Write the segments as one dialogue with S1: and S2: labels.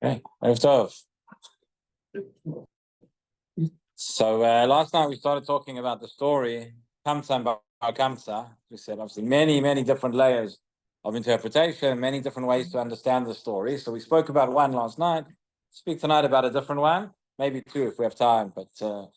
S1: Okay, so last night we started talking about the story Kamsa and Bar Kamsa. We said obviously many different layers of interpretation, many different ways to understand the story. So we spoke about one last night. Speak tonight about a different one, maybe two if we have time. But we'll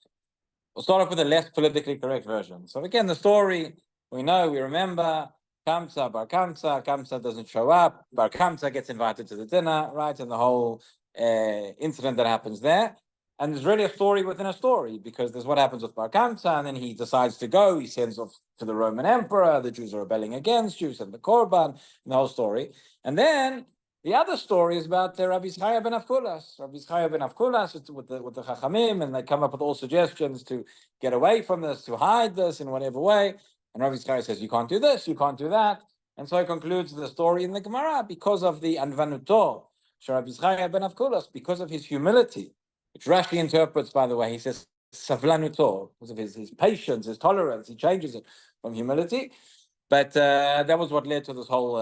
S1: start off with a less politically correct version. So again, the story we remember. Kamsa, Bar Kamsa. Kamsa doesn't show up. Bar Kamsa gets invited to the dinner, right? And the whole incident that happens there. And there's really a story within a story, because there's what happens with Bar Kamsa, and then he decides to go. He sends off to the Roman emperor. The Jews are rebelling against Jews and the Korban, and the whole story. And then the other story is about Rabbi Yitzchak ben Avkulas. Rabbi Yitzchak ben Avkulas with the Chachamim, and they come up with all suggestions to get away from this, to hide this in whatever way. And Rabbi Yitzchak says, you can't do this, you can't do that. And so he concludes the story in the Gemara because of the Anvanuto, Rabbi Yitzchak ben Avkulas, because of his humility, which Rashi interprets, by the way. He says, Savlanuto, because of his patience, his tolerance. He changes it from humility. But that was what led to this whole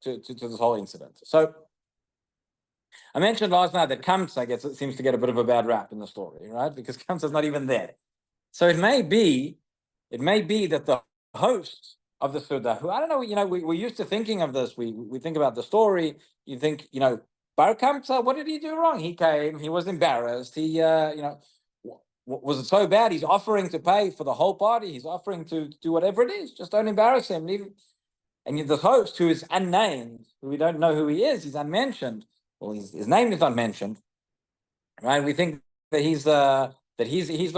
S1: to this whole incident. So I mentioned last night that Kamsa seems to get a bit of a bad rap in the story, right? Because Kamsa's not even there. So it may be that the host of the Suda, who, I don't know, we're used to thinking of this. We think about the story. You think, Bar Kamsa, what did he do wrong? He came, he was embarrassed. He, was it so bad? He's offering to pay for the whole party. He's offering to do whatever it is. Just don't embarrass him. And the host, who is unnamed, who we don't know who he is, he's unmentioned. Well, his name is not mentioned, right? We think that he's the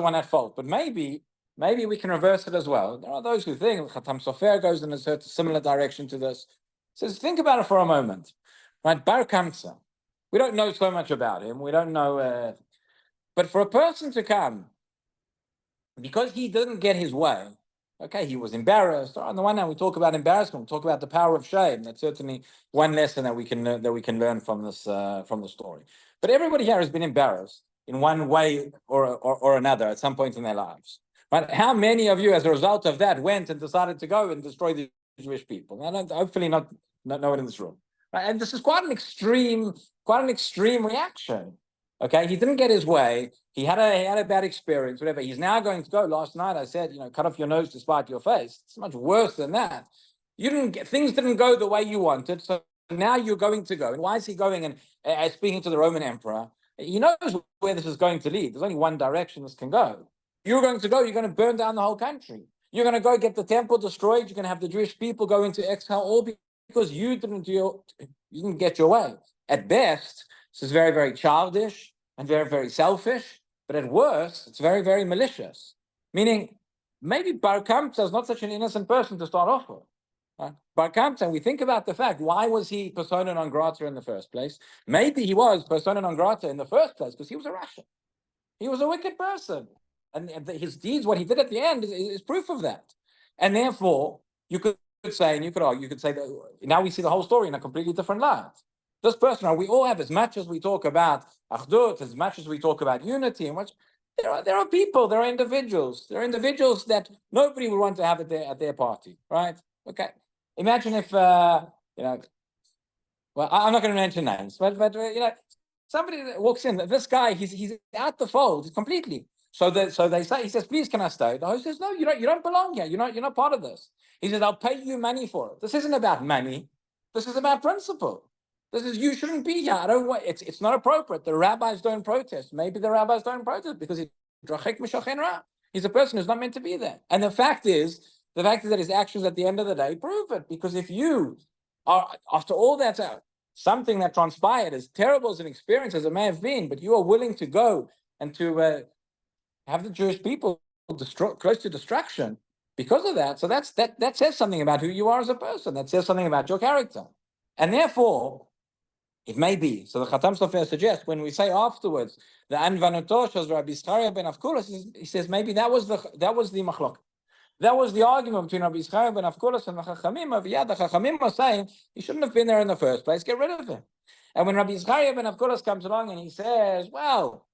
S1: one at fault. But maybe we can reverse it as well. There are those who think Khatam Sofer goes in a similar direction to this. So think about it for a moment, right? Bar Kamsa, we don't know so much about him. We don't know, but for a person to come because he didn't get his way, okay, he was embarrassed. On the one hand, we talk about embarrassment, we talk about the power of shame. That's certainly one lesson that we can learn from this from the story. But everybody here has been embarrassed in one way or another at some point in their lives. Right? How many of you, as a result of that, went and decided to go and destroy the Jewish people? Hopefully not no one in this room. Right? And this is quite an extreme reaction. Okay, he didn't get his way. He had a bad experience, whatever. He's now going to go. Last night I said, cut off your nose to spite your face. It's much worse than that. Things didn't go the way you wanted, so now you're going to go. And why is he going and speaking to the Roman emperor? He knows where this is going to lead. There's only one direction this can go. You're going to go. You're going to burn down the whole country. You're going to go get the temple destroyed. You're going to have the Jewish people go into exile, all because you didn't get your way. At best, this is very, very childish and very, very selfish. But at worst, it's very, very malicious. Meaning, maybe Bar Kamsa is not such an innocent person to start off with. Right? Bar Kamsa, we think about the fact, why was he persona non grata in the first place? Maybe he was persona non grata in the first place because he was a Russian. He was a wicked person. And his deeds, what he did at the end, is proof of that. And therefore, you could say, and you could argue, you could say that now we see the whole story in a completely different light. This person, we all have, as much as we talk about Achdut, as much as we talk about unity, and there are people, there are individuals that nobody would want to have at their party, right? Okay. Imagine if, well, I'm not going to mention names, but somebody that walks in, this guy, he's out the fold completely. So they say, he says, please, can I stay? The host says, no, you don't belong here. You're not part of this. He says, I'll pay you money for it. This isn't about money. This is about principle. This is, you shouldn't be here. It's not appropriate. The rabbis don't protest. Maybe the rabbis don't protest because he's a person who's not meant to be there. And the fact is that his actions at the end of the day prove it. Because if you are, after all that's out, something that transpired, as terrible as an experience as it may have been, but you are willing to go and to have the Jewish people close to destruction because of that. So that says something about who you are as a person. That says something about your character. And therefore, it may be. So the Khatam Sofer suggests when we say afterwards the Anvanutosh as Rabbi Yitzchak ben Avkulas, he says maybe that was the machlok. That was the argument between Rabbi Yitzchak ben Avkulas and the Chachamim. The Chachamim were saying he shouldn't have been there in the first place. Get rid of him. And when Rabbi Yitzchak ben Avkulas comes along and he says, well,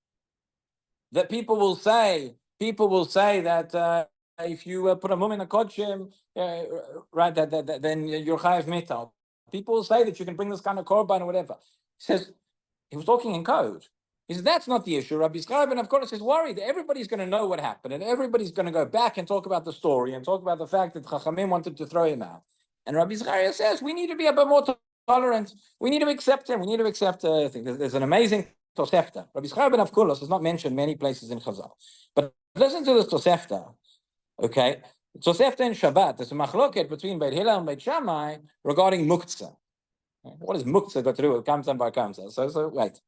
S1: that people will say that if you put a mum in a kodshim, right, that then you're chayav mita. People will say that you can bring this kind of korban or whatever. He says, he was talking in code. He says, that's not the issue. Rabbi Yisrael ben Avkulas is worried that everybody's going to know what happened, and everybody's going to go back and talk about the story and talk about the fact that Chachamim wanted to throw him out. And Rabbi Yisrael says, we need to be a bit more tolerant. We need to accept him. We need to accept, I think there's an amazing Tosefta. Rabbi Yisrael ben Avkulas is not mentioned many places in Chazal. But listen to this Tosefta, okay? Tosefta in Shabbat, there's a machloket between Beit Hillel and Beit Shammai regarding muktzah. What does muktzah got to do with kamsa and bar kamsa? So wait.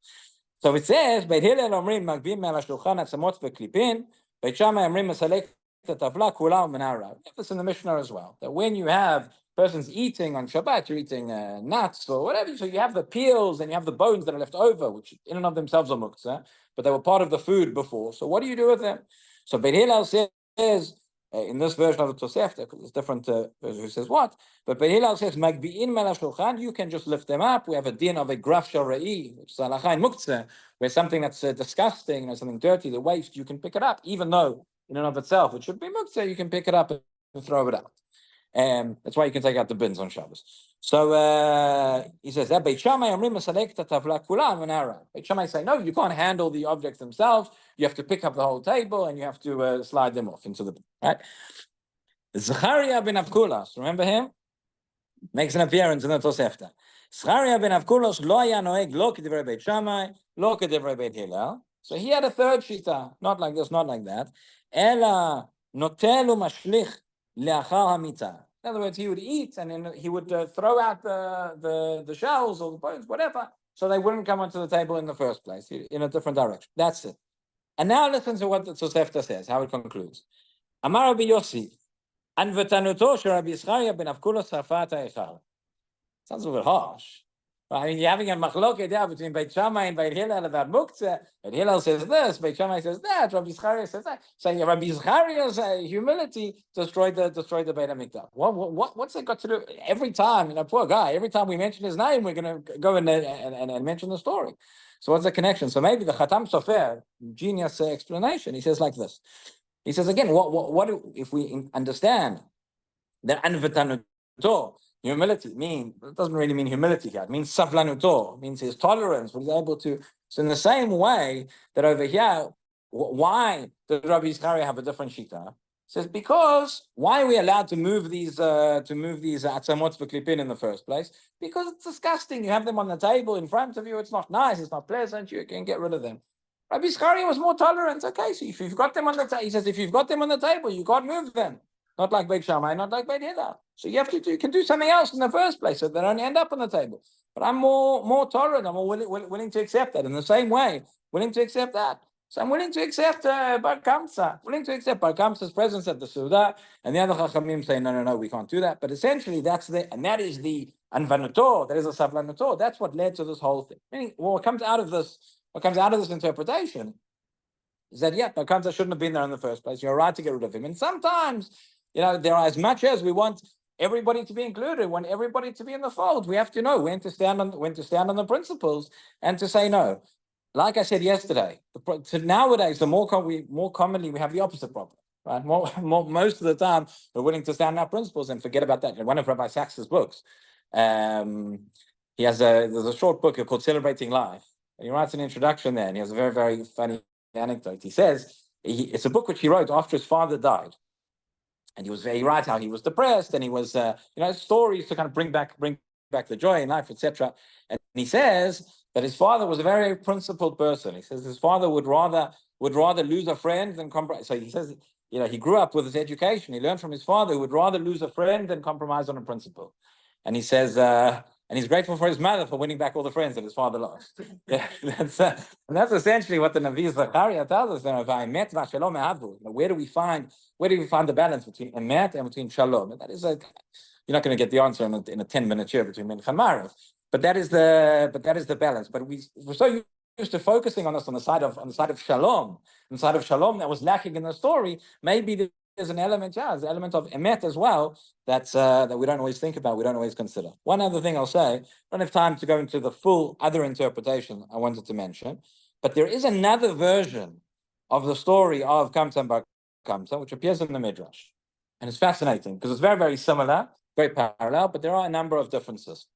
S1: So it says, Beit Hillel omrim magbim mel hashulchan atzamot v'klipin, Beit Shammai omrim masalek tatavla kula u'menara. This in the Mishnah as well. That when you have persons eating on Shabbat, you're eating nuts or whatever, so you have the peels and you have the bones that are left over, which in and of themselves are muktzah, but they were part of the food before. So what do you do with them? So Beit Hillel says, in this version of the Tosefta, because it's different version who says what, but Beit Hillel says, Magbi'in mel hashulchan, you can just lift them up. We have a din of a graf sharei, which is halacha in muktzah, where something that's disgusting, something dirty, the waste, you can pick it up, even though in and of itself it should be muktzah, you can pick it up and throw it out. That's why you can take out the bins on Shabbos. So he says that Beit Shammai omrim masalek tatavla kula u'menara. Beit Shammai say, no, you can't handle the objects themselves. You have to pick up the whole table and you have to slide them off into the bin. Right? Zechariah ben Avkulas, remember him? Makes an appearance in the Tosefta. Zechariah ben Avkulas lo haya noeg lo k'divrei Beit Shammai, lo k'divrei Beit Hillel. So he had a third shita, not like this, not like that. Ela notel u'mashlich le'achar hamita. In other words, he would eat and then he would throw out the shells or the bones, whatever, so they wouldn't come onto the table in the first place, in a different direction. That's it. And now listen to what the Tosefta says, how it concludes. Amar Rabbi Yossi, anvetanuto she Rabbi Yisrael ben Avkulas harfat ha'echal. Sounds a bit harsh. I mean, you're having a machloket there between Beit Shammai and Beit Hillel about muktzah. Beit Hillel says this, Beit Shammai says that, Rabbi Zechariah says that. So Rabbi Zechariah's humility destroyed the Beit HaMikdash. What's that got to do? Every time, poor guy, every time we mention his name, we're going to go and mention the story. So what's the connection? So maybe the Khatam Sofer, genius explanation, he says like this. He says again, what if we understand that anvetanuto, humility it doesn't really mean humility here. It means savlanuto. It means his tolerance. Was able to. So in the same way that over here, why does Rabbi Zechariah have a different shita? It says because why are we allowed to move these atzamot v'klipin in the first place? Because it's disgusting. You have them on the table in front of you. It's not nice. It's not pleasant. You can get rid of them. Rabbi Zechariah was more tolerant. Okay, so if you've got them on the table, he says if you've got them on the table, you can't move them. Not like Beit Shammai, not like Beit Hillel. So you can do something else in the first place so they don't end up on the table. But I'm more tolerant. I'm more willing to accept that. In the same way, willing to accept that. So I'm willing to accept Bar Kamsa. Willing to accept Bar Kamsa's presence at the Suda. And the other Chachamim say, no, we can't do that. But essentially, that is the Anvanuto, that is a Savlanuto. That's what led to this whole thing. Meaning, what comes out of this interpretation is that, Bar Kamsa shouldn't have been there in the first place. You're right to get rid of him. And sometimes, there are as much as we want everybody to be included, want everybody to be in the fold. We have to know when to stand on the principles and to say no. Like I said yesterday, nowadays, more commonly we have the opposite problem, right? Most of the time, we're willing to stand on our principles and forget about that. In one of Rabbi Sachs's books, there's a short book called Celebrating Life. And he writes an introduction there, and he has a very, very funny anecdote. He says it's a book which he wrote after his father died. And he writes how he was depressed, and he was, stories to kind of bring back the joy in life, etc. And he says that his father was a very principled person. He says his father would rather lose a friend than compromise. So he says, he grew up with his education. He learned from his father who would rather lose a friend than compromise on a principle. And he says, and he's grateful for his mother for winning back all the friends that his father lost. Yeah, that's essentially what the Navi Zechariah tells us. Where do we find the balance between emet and between shalom? And that is you're not going to get the answer in a 10-minute year between Mincha Maaariv. But that is the balance. But we're so used to focusing on this on the side of shalom, that was lacking in the story. Maybe there's an element, there's an element of emet as well that we don't always think about, we don't always consider. One other thing I'll say, I don't have time to go into the full other interpretation I wanted to mention, but there is another version of the story of Kamsa and Bar Kamsa, which appears in the Midrash. And it's fascinating because it's very, very similar, very parallel, but there are a number of differences.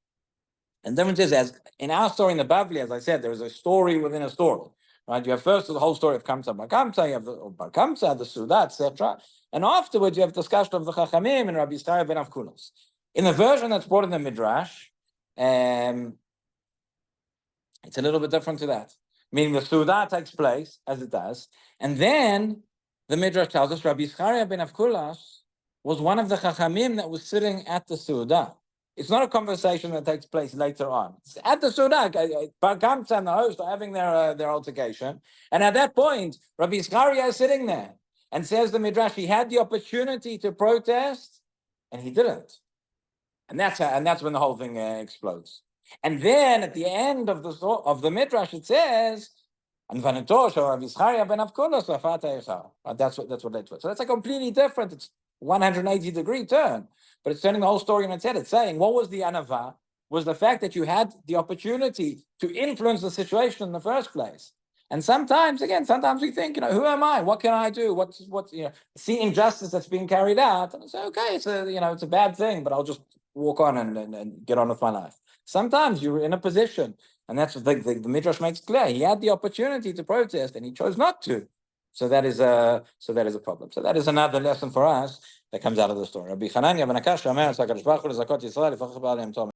S1: And the difference is, as in our story in the Bavli, as I said, there is a story within a story. Right? You have first the whole story of Kamsa Bar Kamsa, you have the Bar Kamsa, the Suda, etc. And afterwards you have discussion of the Chachamim and Rabbi Yisrael ben Avkulos. In the version that's brought in the Midrash, it's a little bit different to that. Meaning the Suda takes place, as it does, and then the Midrash tells us Rabbi Yisrael ben Avkulos was one of the Chachamim that was sitting at the Suda. It's not a conversation that takes place later on. It's at the Suda, Bar Kamsa and the host are having their altercation. And at that point, Rabbi Yisrael is sitting there and says the Midrash, he had the opportunity to protest and he didn't. And that's when the whole thing explodes. And then at the end of the Midrash, it says, that's what led to it. So that's a completely different, it's 180-degree turn. But it's turning the whole story on its head. It's saying, what was the anava? Was the fact that you had the opportunity to influence the situation in the first place. And sometimes we think, who am I? What can I do? What's see injustice that's being carried out. And I say, okay, it's a bad thing, but I'll just walk on and get on with my life. Sometimes you're in a position, and that's what the Midrash makes clear. He had the opportunity to protest, and he chose not to. So that is a problem. So that is another lesson for us that comes out of the story. Rabbi Hanania ben Akash,